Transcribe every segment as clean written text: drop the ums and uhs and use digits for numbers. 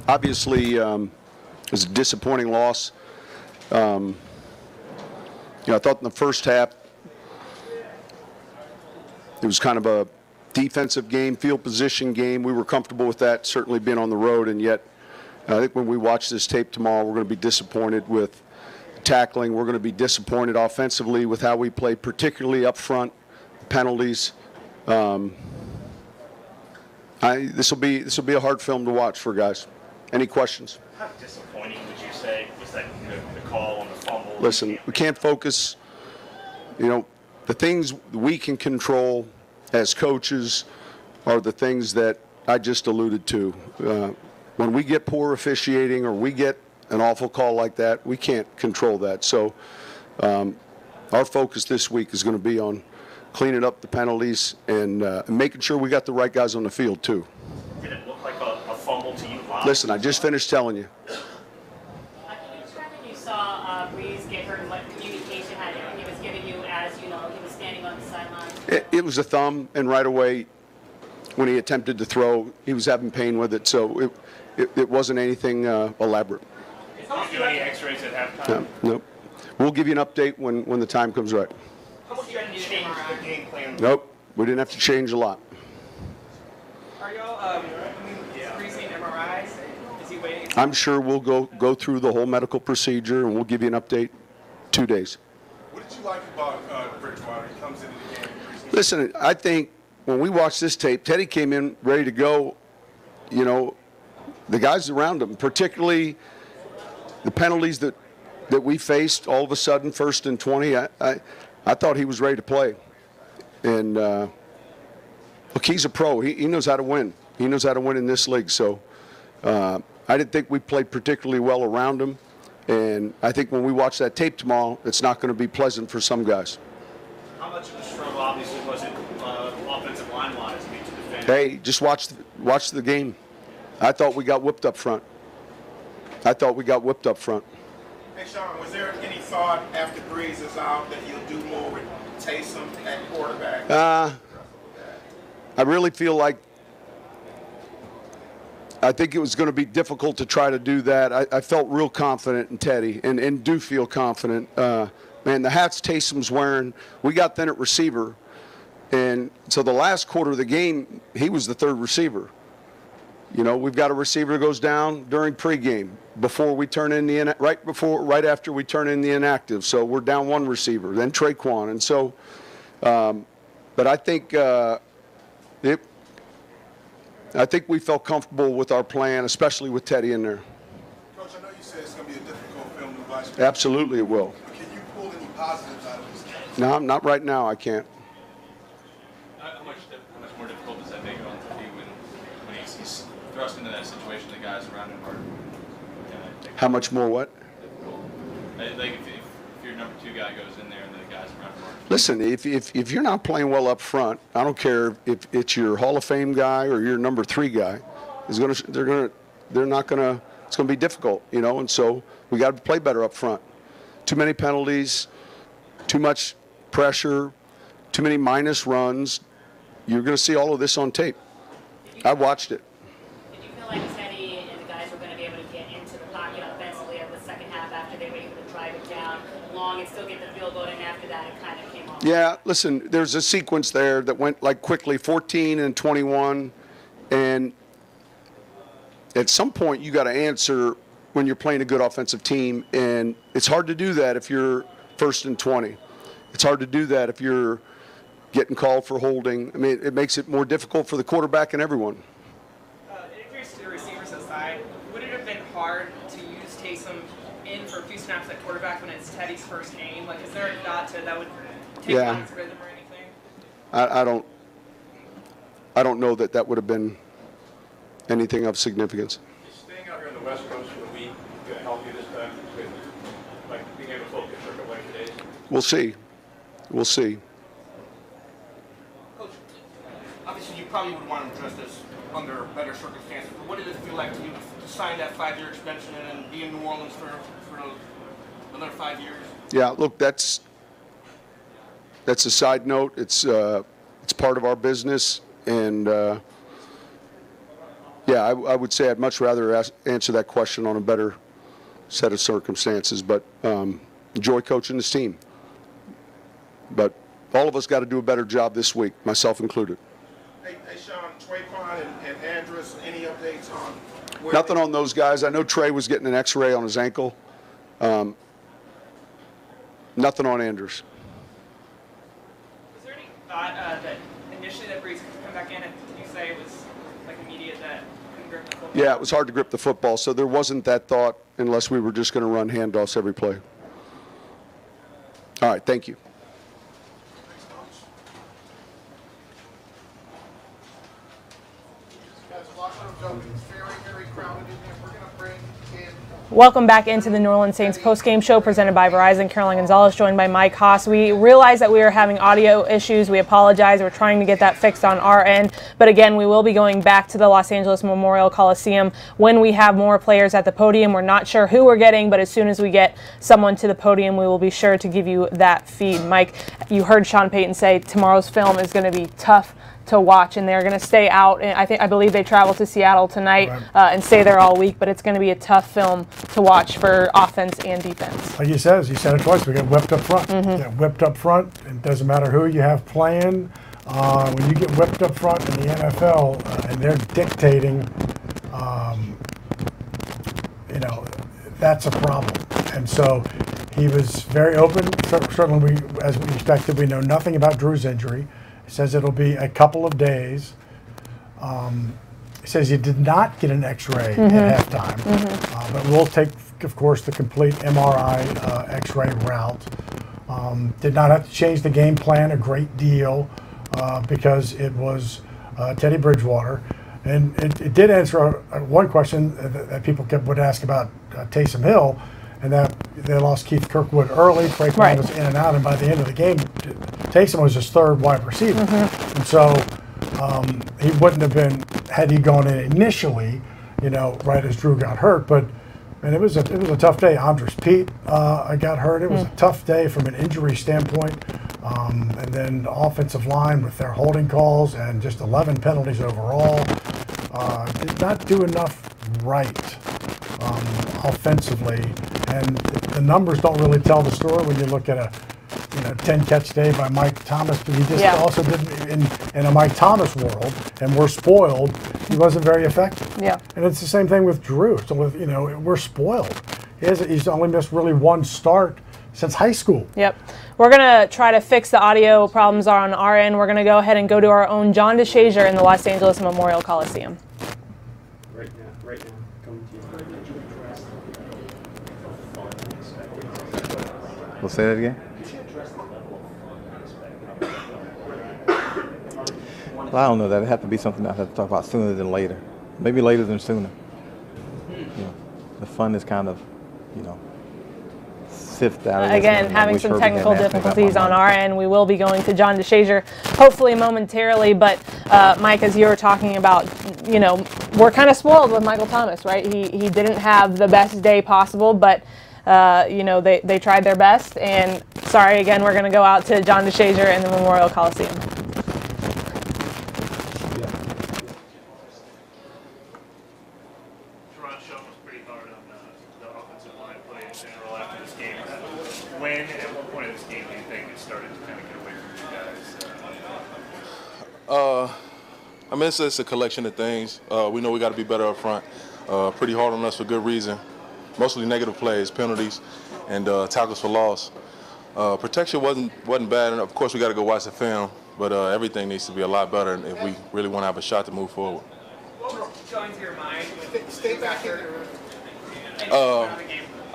Obviously, it was a disappointing loss. I thought in the first half it was kind of a defensive game, field position game. We were comfortable with that, certainly being on the road, and yet I think when we watch this tape tomorrow, we're going to be disappointed with tackling. We're going to be disappointed offensively with how we played, particularly up front, penalties. This will be a hard film to watch for guys. Any questions? How disappointing would you say was that the call on the fumble? Listen, we can't focus. The things we can control as coaches are the things that I just alluded to. When we get poor officiating or we get an awful call like that, we can't control that. So our focus this week is going to be on cleaning up the penalties and making sure we got the right guys on the field too. Did it look like a fumble to you? Listen, I just finished telling you. Can you describe when you saw Breeze get hurt and what communication he was giving you as he was standing on the sideline? It was a thumb, and right away when he attempted to throw, he was having pain with it, so it wasn't anything elaborate. Did you do any x-rays at halftime? No. We'll give you an update when the time comes right. How much did you change the game plan? Nope, we didn't have to change a lot. Are y'all freezing MRIs? Is he waiting? I'm sure we'll go through the whole medical procedure, and we'll give you an update 2 days. What did you like about Bridgewater? He comes into the game. Listen, I think when we watched this tape, Teddy came in ready to go. The guys around him, particularly the penalties that we faced, all of a sudden, 1st and 20, I thought he was ready to play. And, look, he's a pro. He knows how to win. He knows how to win in this league. So I didn't think we played particularly well around him. And I think when we watch that tape tomorrow, it's not going to be pleasant for some guys. How much of a struggle, obviously, was it offensive line-wise to defend? Hey, just watch the game. I thought we got whipped up front. Hey, Sean, was there any thought after Breeze is out that he'll do more with Taysom at quarterback? I really feel like I think it was going to be difficult to try to do that. I felt real confident in Teddy and do feel confident. Man, the hats Taysom's wearing, we got then at receiver. And so the last quarter of the game, he was the third receiver. We've got a receiver that goes down during pregame before we turn in right after we turn in the inactive. So we're down one receiver, then Traquan. And so, but I think we felt comfortable with our plan, especially with Teddy in there. Coach, I know you said it's going to be a difficult film to watch. Absolutely it will. But can you pull any positives out of this game? No, not right now. I can't. How much more difficult does that make it on Teddy when he's thrust into that situation? The guys around him are. How much more what? Like if your number 2 guy goes in there and the guys around him are. Listen, if you're not playing well up front, I don't care if it's your Hall of Fame guy or your number 3 guy, it's going to be difficult, and so we got to play better up front. Too many penalties, too much pressure, too many minus runs. You're going to see all of this on tape. I watched it. Did you feel like Teddy and the guys were going to be able to get into the pocket offensively in the second half after they were able to drive it down long and still get the field goal, and after that it kind of came off? Yeah, listen, there's a sequence there that went quickly, 14 and 21, and at some point you got to answer when you're playing a good offensive team, and it's hard to do that if you're 1st and 20. It's hard to do that if you're getting called for holding. I mean, it makes it more difficult for the quarterback and everyone. Injuries to the receivers aside, would it have been hard to use Taysom in for a few snaps at quarterback when it's Teddy's first game? Is there a thought that would take on his rhythm or anything? I don't know that would have been anything of significance. Is staying out here on the West Coast for the week going to help you this time with being able to focus for a couple extra days? We'll see. Coach, obviously you probably would want to address this under better circumstances, but what did it feel like to you to sign that 5-year extension and then be in New Orleans for another 5 years? Yeah, look, that's a side note. It's part of our business, and Yeah, I would say I'd much rather answer that question on a better set of circumstances, but enjoy coaching this team. But all of us got to do a better job this week, myself included. Hey Sean, Trayvon and Andrus, any updates on where Nothing on those guys. I know Trey was getting an X-ray on his ankle. Nothing on Andrews. Was there any thought that initially that Breeze could come back in, and did you say it was like immediate that couldn't grip the football? Yeah, it was hard to grip the football, so there wasn't that thought unless we were just going to run handoffs every play. All right, thank you. Welcome back into the New Orleans Saints postgame show presented by Verizon. Caroline Gonzalez joined by Mike Haas. We realize that we are having audio issues. We apologize. We're trying to get that fixed on our end. But again, we will be going back to the Los Angeles Memorial Coliseum when we have more players at the podium. We're not sure who we're getting, but as soon as we get someone to the podium, we will be sure to give you that feed. Mike, you heard Sean Payton say tomorrow's film is going to be tough to watch, and they're going to stay out. And I believe they travel to Seattle tonight and stay there all week. But it's going to be a tough film to watch for offense and defense. Like he said it twice. We get whipped up front. Get whipped up front. It doesn't matter who you have playing. When you get whipped up front in the NFL and they're dictating, that's a problem. And so he was very open. Certainly, as we expected, we know nothing about Drew's injury. He says it'll be a couple of days. He says he did not get an X-ray at halftime, but we'll take, of course, the complete MRI X-ray route. Did not have to change the game plan a great deal because it was Teddy Bridgewater. And it did answer one question that people would ask about Taysom Hill, and that they lost Keith Kirkwood early. Frank was in and out, and by the end of the game, Taysom was his third wide receiver. And so he wouldn't have been, had he gone in initially, right as Drew got hurt. But it was a tough day. Andres Pete got hurt. It was a tough day from an injury standpoint. And then the offensive line with their holding calls and just 11 penalties overall did not do enough right offensively. And the numbers don't really tell the story when you look at a 10-catch day by Mike Thomas, but he just also didn't, in a Mike Thomas world, and we're spoiled, he wasn't very effective. Yeah. And it's the same thing with Drew. So we're spoiled. He's only missed really one start since high school. Yep. We're going to try to fix the audio problems on our end. We're going to go ahead and go to our own John DeShazier in the Los Angeles Memorial Coliseum. Right now, coming to you. We'll say that again? Well, I don't know. That'd have to be something I have to talk about sooner than later. Maybe later than sooner. The fun is kind of, sift out of this. Again, having some technical difficulties on our end. We will be going to John DeShazier hopefully momentarily. But Mike, as you were talking about, we're kind of spoiled with Michael Thomas, right? He didn't have the best day possible, but they tried their best. And sorry, again, we're going to go out to John DeShazier in the Memorial Coliseum. When and at what point of this game do you think it started to kind of get away from you guys? It's a collection of things. We know we got to be better up front. Pretty hard on us for good reason. Mostly negative plays, penalties, and tackles for loss. Protection wasn't bad, and of course we got to go watch the film. But everything needs to be a lot better if we really want to have a shot to move forward. What was going through your mind? Stay back here.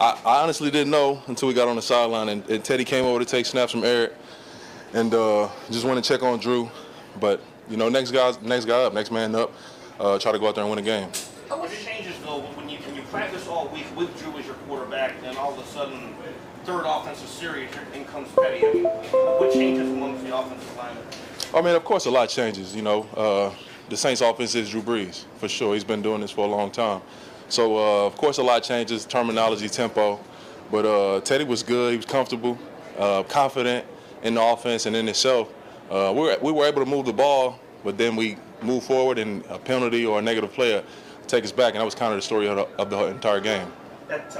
I honestly didn't know until we got on the sideline, and Teddy came over to take snaps from Eric, and just went to check on Drew. But next guy up, next man up, try to go out there and win a game. How much changes though when you practice all week with Drew as your quarterback, and all of a sudden third offensive series, in comes Teddy? What changes amongst the offensive line? Of course a lot changes. The Saints offense is Drew Brees for sure. He's been doing this for a long time. So, of course, a lot changes, terminology, tempo. But Teddy was good. He was comfortable, confident in the offense and in itself. We were able to move the ball, but then we move forward, and a penalty or a negative player take us back, and that was kind of the story of the entire game. That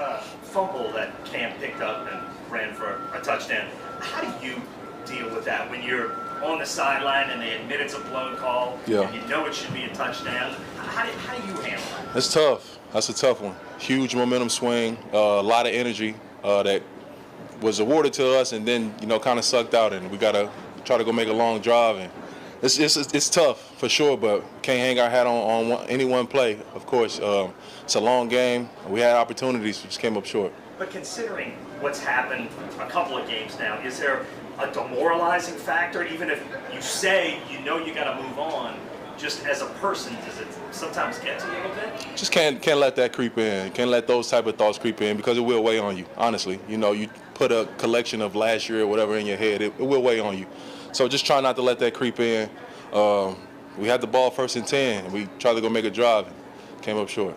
fumble that Cam picked up and ran for a touchdown, how do you deal with that when you're on the sideline and they admit it's a blown call, Yeah. and you know it should be a touchdown? How do you handle that? It's tough. That's a tough one. Huge momentum swing, a lot of energy that was awarded to us, and then kind of sucked out, and we gotta try to go make a long drive. And it's tough for sure, but can't hang our hat on any one play. Of course, it's a long game. We had opportunities, we just came up short. But considering what's happened a couple of games now, is there a demoralizing factor? Even if you say you got to move on, just as a person, does it sometimes get to you a little bit? Just can't let that creep in. Can't let those type of thoughts creep in, because it will weigh on you. Honestly, you put a collection of last year or whatever in your head, it will weigh on you. So just try not to let that creep in. We had the ball 1st and 10, and we tried to go make a drive, and came up short.